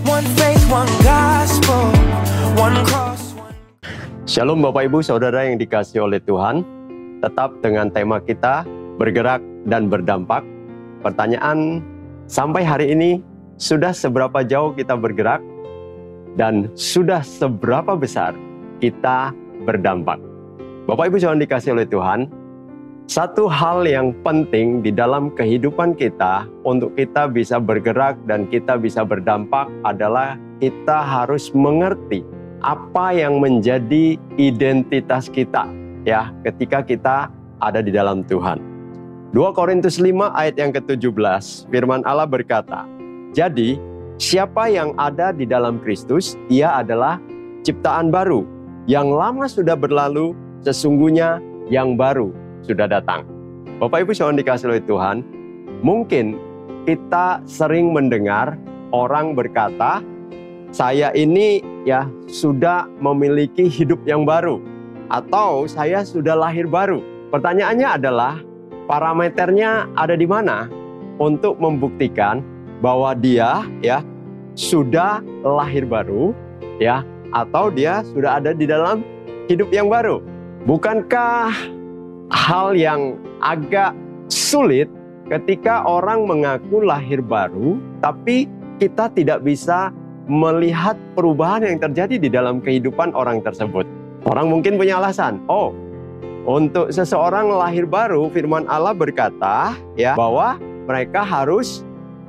One faith, one gospel, one cross. Shalom Bapak Ibu Saudara yang dikasihi oleh Tuhan. Tetap dengan tema kita, bergerak dan berdampak. Pertanyaan, sampai hari ini sudah seberapa jauh kita bergerak dan sudah seberapa besar kita berdampak? Bapak Ibu Saudara dikasihi oleh Tuhan, satu hal yang penting di dalam kehidupan kita untuk kita bisa bergerak dan kita bisa berdampak adalah kita harus mengerti apa yang menjadi identitas kita ya ketika kita ada di dalam Tuhan. 2 Korintus 5 ayat yang ke-17, firman Allah berkata, "Jadi, siapa yang ada di dalam Kristus, ia adalah ciptaan baru. Yang lama sudah berlalu, sesungguhnya yang baru sudah datang." Bapak Ibu Saudara dikasihi oleh Tuhan, mungkin kita sering mendengar orang berkata, "Saya ini ya sudah memiliki hidup yang baru." Atau saya sudah lahir baru. Pertanyaannya adalah parameternya ada di mana untuk membuktikan bahwa dia ya sudah lahir baru ya atau dia sudah ada di dalam hidup yang baru. Bukankah hal yang agak sulit ketika orang mengaku lahir baru tapi kita tidak bisa melihat perubahan yang terjadi di dalam kehidupan orang tersebut? Orang mungkin punya alasan, untuk seseorang lahir baru, firman Allah berkata ya bahwa mereka harus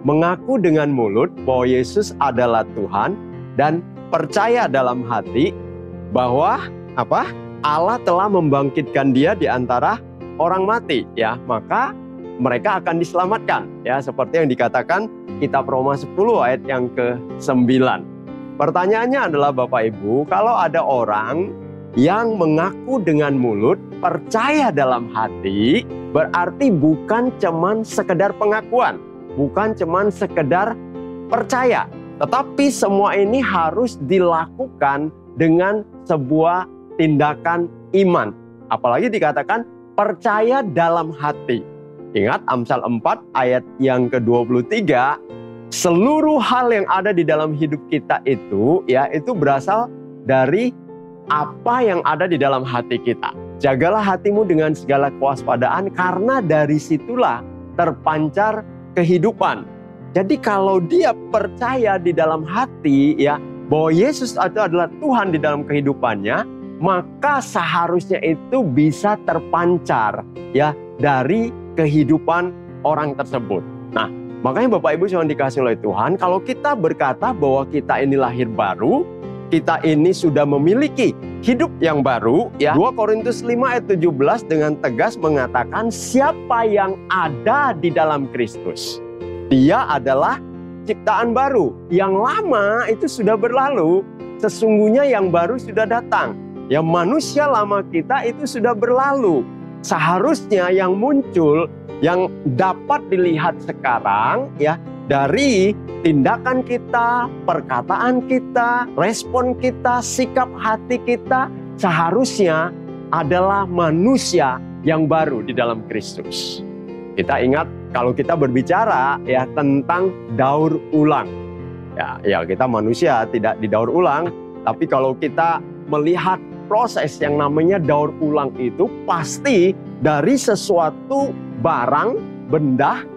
mengaku dengan mulut bahwa Yesus adalah Tuhan dan percaya dalam hati bahwa Allah telah membangkitkan dia di antara orang mati ya, maka mereka akan diselamatkan ya, seperti yang dikatakan kitab Roma 10 ayat yang ke-9. Pertanyaannya adalah Bapak Ibu, kalau ada orang yang mengaku dengan mulut, percaya dalam hati, berarti bukan cuman sekedar pengakuan, bukan cuman sekedar percaya, tetapi semua ini harus dilakukan dengan sebuah tindakan iman. Apalagi dikatakan percaya dalam hati. Ingat Amsal 4 ayat yang ke-23, seluruh hal yang ada di dalam hidup kita itu ya itu berasal dari apa yang ada di dalam hati kita. Jagalah hatimu dengan segala kewaspadaan karena dari situlah terpancar kehidupan. Jadi kalau dia percaya di dalam hati ya bahwa Yesus itu adalah Tuhan di dalam kehidupannya, maka seharusnya itu bisa terpancar ya dari kehidupan orang tersebut. Nah, makanya Bapak Ibu yang dikasihi oleh Tuhan, kalau kita berkata bahwa kita ini lahir baru, kita ini sudah memiliki hidup yang baru ya. 2 Korintus 5 ayat 17 dengan tegas mengatakan siapa yang ada di dalam Kristus, dia adalah ciptaan baru. Yang lama itu sudah berlalu, sesungguhnya yang baru sudah datang. Ya, manusia lama kita itu sudah berlalu. Seharusnya yang muncul, yang dapat dilihat sekarang ya dari tindakan kita, perkataan kita, respon kita, sikap hati kita seharusnya adalah manusia yang baru di dalam Kristus. Kita ingat kalau kita berbicara ya tentang daur ulang. Ya kita manusia tidak didaur ulang, tapi kalau kita melihat proses yang namanya daur ulang itu pasti dari sesuatu barang, benda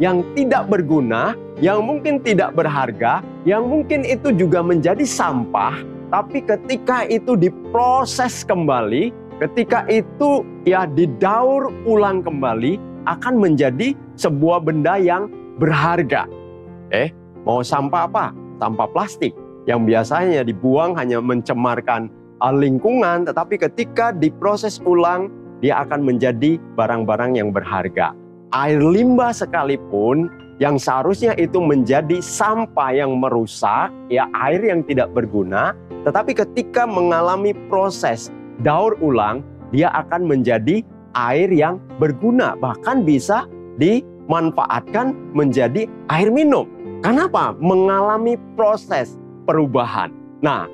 yang tidak berguna, yang mungkin tidak berharga, yang mungkin itu juga menjadi sampah, tapi ketika itu diproses kembali, ketika itu ya didaur ulang kembali, akan menjadi sebuah benda yang berharga. Mau sampah apa? Sampah plastik yang biasanya dibuang hanya mencemarkan lingkungan, tetapi ketika diproses ulang, dia akan menjadi barang-barang yang berharga. Air limbah sekalipun yang seharusnya itu menjadi sampah yang merusak, ya air yang tidak berguna, tetapi ketika mengalami proses daur ulang, dia akan menjadi air yang berguna, bahkan bisa dimanfaatkan menjadi air minum. Kenapa? Mengalami proses perubahan. Nah,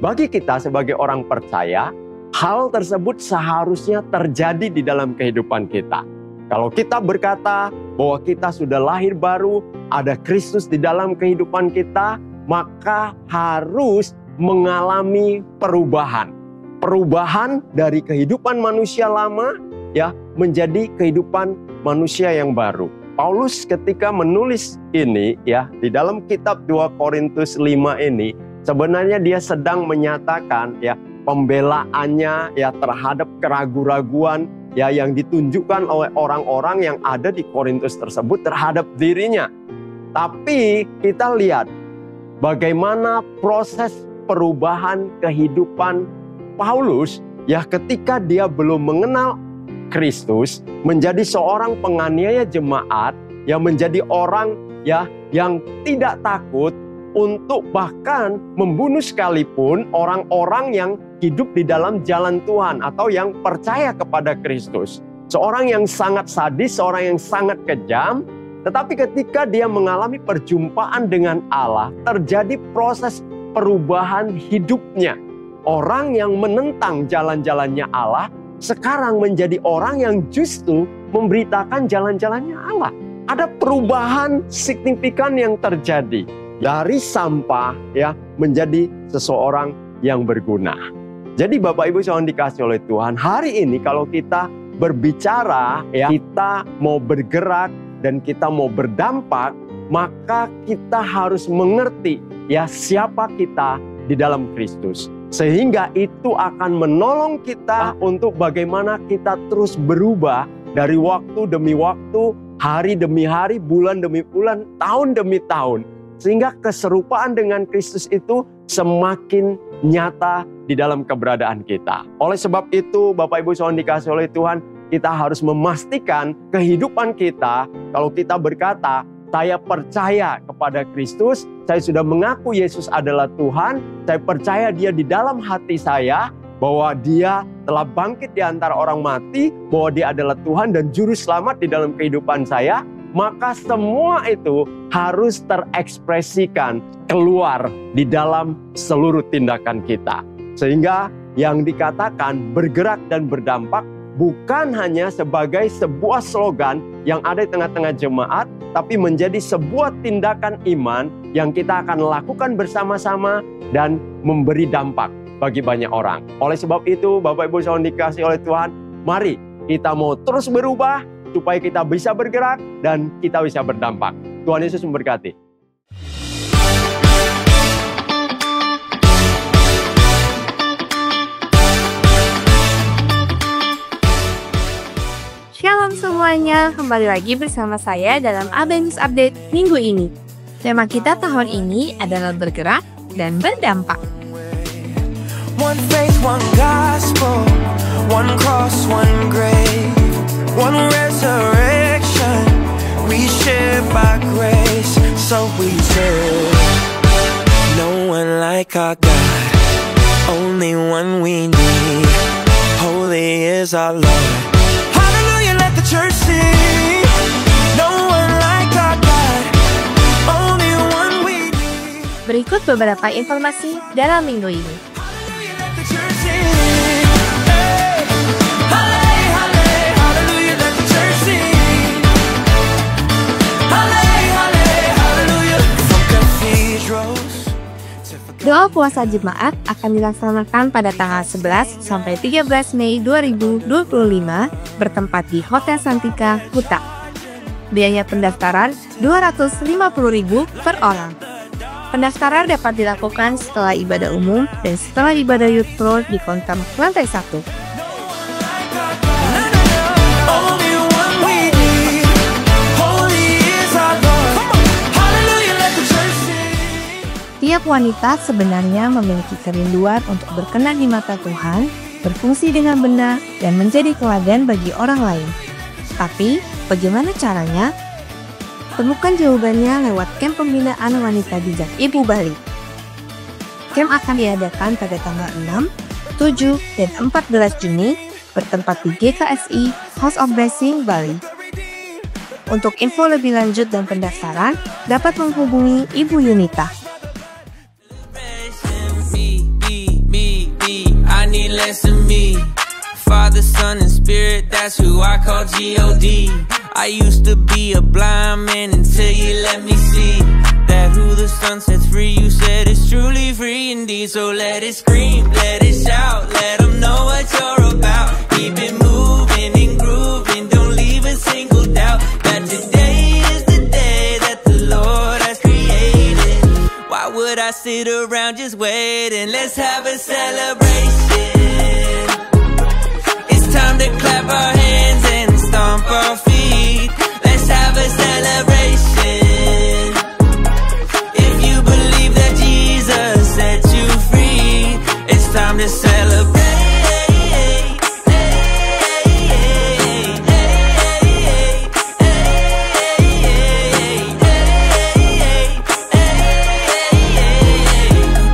bagi kita sebagai orang percaya, hal tersebut seharusnya terjadi di dalam kehidupan kita. Kalau kita berkata bahwa kita sudah lahir baru, ada Kristus di dalam kehidupan kita, maka harus mengalami perubahan. Perubahan dari kehidupan manusia lama ya menjadi kehidupan manusia yang baru. Paulus ketika menulis ini ya di dalam kitab 2 Korintus 5 ini sebenarnya dia sedang menyatakan ya pembelaannya ya terhadap keraguan-raguan ya yang ditunjukkan oleh orang-orang yang ada di Korintus tersebut terhadap dirinya. Tapi kita lihat bagaimana proses perubahan kehidupan Paulus ya ketika dia belum mengenal Kristus, menjadi seorang penganiaya jemaat yang menjadi orang ya yang tidak takut untuk bahkan membunuh sekalipun orang-orang yang hidup di dalam jalan Tuhan atau yang percaya kepada Kristus. Seorang yang sangat sadis, seorang yang sangat kejam, tetapi ketika dia mengalami perjumpaan dengan Allah, terjadi proses perubahan hidupnya. Orang yang menentang jalan-jalannya Allah, sekarang menjadi orang yang justru memberitakan jalan-jalannya Allah. Ada perubahan signifikan yang terjadi. Dari sampah ya menjadi seseorang yang berguna. Jadi Bapak Ibu yang dikasihi oleh Tuhan, hari ini kalau kita berbicara ya kita mau bergerak dan kita mau berdampak, maka kita harus mengerti ya siapa kita di dalam Kristus. Sehingga itu akan menolong kita untuk bagaimana kita terus berubah dari waktu demi waktu, hari demi hari, bulan demi bulan, tahun demi tahun. Sehingga keserupaan dengan Kristus itu semakin nyata di dalam keberadaan kita. Oleh sebab itu, Bapak Ibu yang dikasihi oleh Tuhan, kita harus memastikan kehidupan kita, kalau kita berkata, saya percaya kepada Kristus, saya sudah mengaku Yesus adalah Tuhan, saya percaya Dia di dalam hati saya, bahwa Dia telah bangkit di antara orang mati, bahwa Dia adalah Tuhan dan Juru Selamat di dalam kehidupan saya, maka semua itu harus terekspresikan keluar di dalam seluruh tindakan kita. Sehingga yang dikatakan bergerak dan berdampak bukan hanya sebagai sebuah slogan yang ada di tengah-tengah jemaat, tapi menjadi sebuah tindakan iman yang kita akan lakukan bersama-sama dan memberi dampak bagi banyak orang. Oleh sebab itu, Bapak Ibu yang dikasihi oleh Tuhan, mari kita mau terus berubah, supaya kita bisa bergerak dan kita bisa berdampak. Tuhan Yesus memberkati. Shalom semuanya, kembali lagi bersama saya dalam ABNews Update minggu ini. Tema kita tahun ini adalah bergerak dan berdampak. One faith, one gospel, one cross, one grave, one resurrection, we share by grace, so we say, no one like our God, only one we need, holy is our Lord. Hallelujah, let the church sing, no one like our God, only one we need. Berikut beberapa informasi dalam minggu ini. Doa puasa jemaat akan dilaksanakan pada tanggal 11 sampai 13 Mei 2025 bertempat di Hotel Santika, Kuta. Biaya pendaftaran Rp250.000 per orang. Pendaftaran dapat dilakukan setelah ibadah umum dan setelah ibadah youth floor di konten lantai 1. Tiap wanita sebenarnya memiliki kerinduan untuk berkenan di mata Tuhan, berfungsi dengan benar, dan menjadi teladan bagi orang lain. Tapi, bagaimana caranya? Temukan jawabannya lewat camp pembinaan wanita bijak Ibu Bali. Camp akan diadakan pada tanggal 6, 7, dan 14 Juni bertempat di GKSI House of Blessing, Bali. Untuk info lebih lanjut dan pendaftaran, dapat menghubungi Ibu Yunita. Less of me, Father, Son, and Spirit, that's who I call G.O.D. I used to be a blind man until you let me see. that who the sun sets free, you said is truly free indeed. So let it scream, let it shout, let them know what you're about. Keep it moving and grooving, don't leave a single doubt that today is the day that the Lord has created. Why would I sit around just waiting? Let's have a celebration. It's time to clap our hands and stomp our feet. Let's have a celebration. If you believe that Jesus set you free, it's time to celebrate.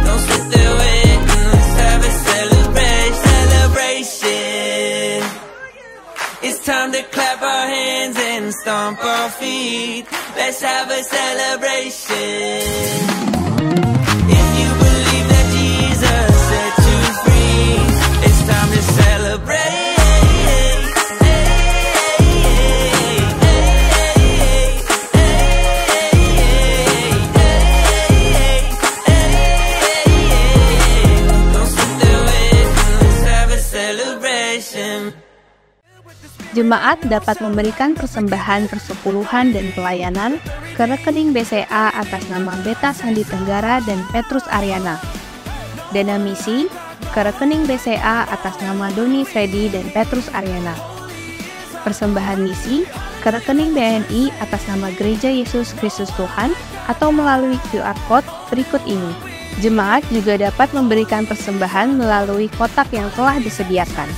Don't sit there waiting, let's have a celebration. It's time to clap our hands and stomp our feet. Let's have a celebration. If you believe that Jesus set you free, it's time to celebrate. Don't sit there waiting, let's have a celebration. Jemaat dapat memberikan persembahan persepuluhan dan pelayanan ke rekening BCA atas nama Beta Sandi Tenggara dan Petrus Ariana. Dana misi ke rekening BCA atas nama Doni Freddy dan Petrus Ariana. Persembahan misi ke rekening BNI atas nama Gereja Yesus Kristus Tuhan atau melalui QR Code berikut ini. Jemaat juga dapat memberikan persembahan melalui kotak yang telah disediakan.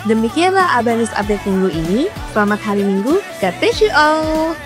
Demikianlah Abanus Update minggu ini. Selamat hari Minggu. God bless you all.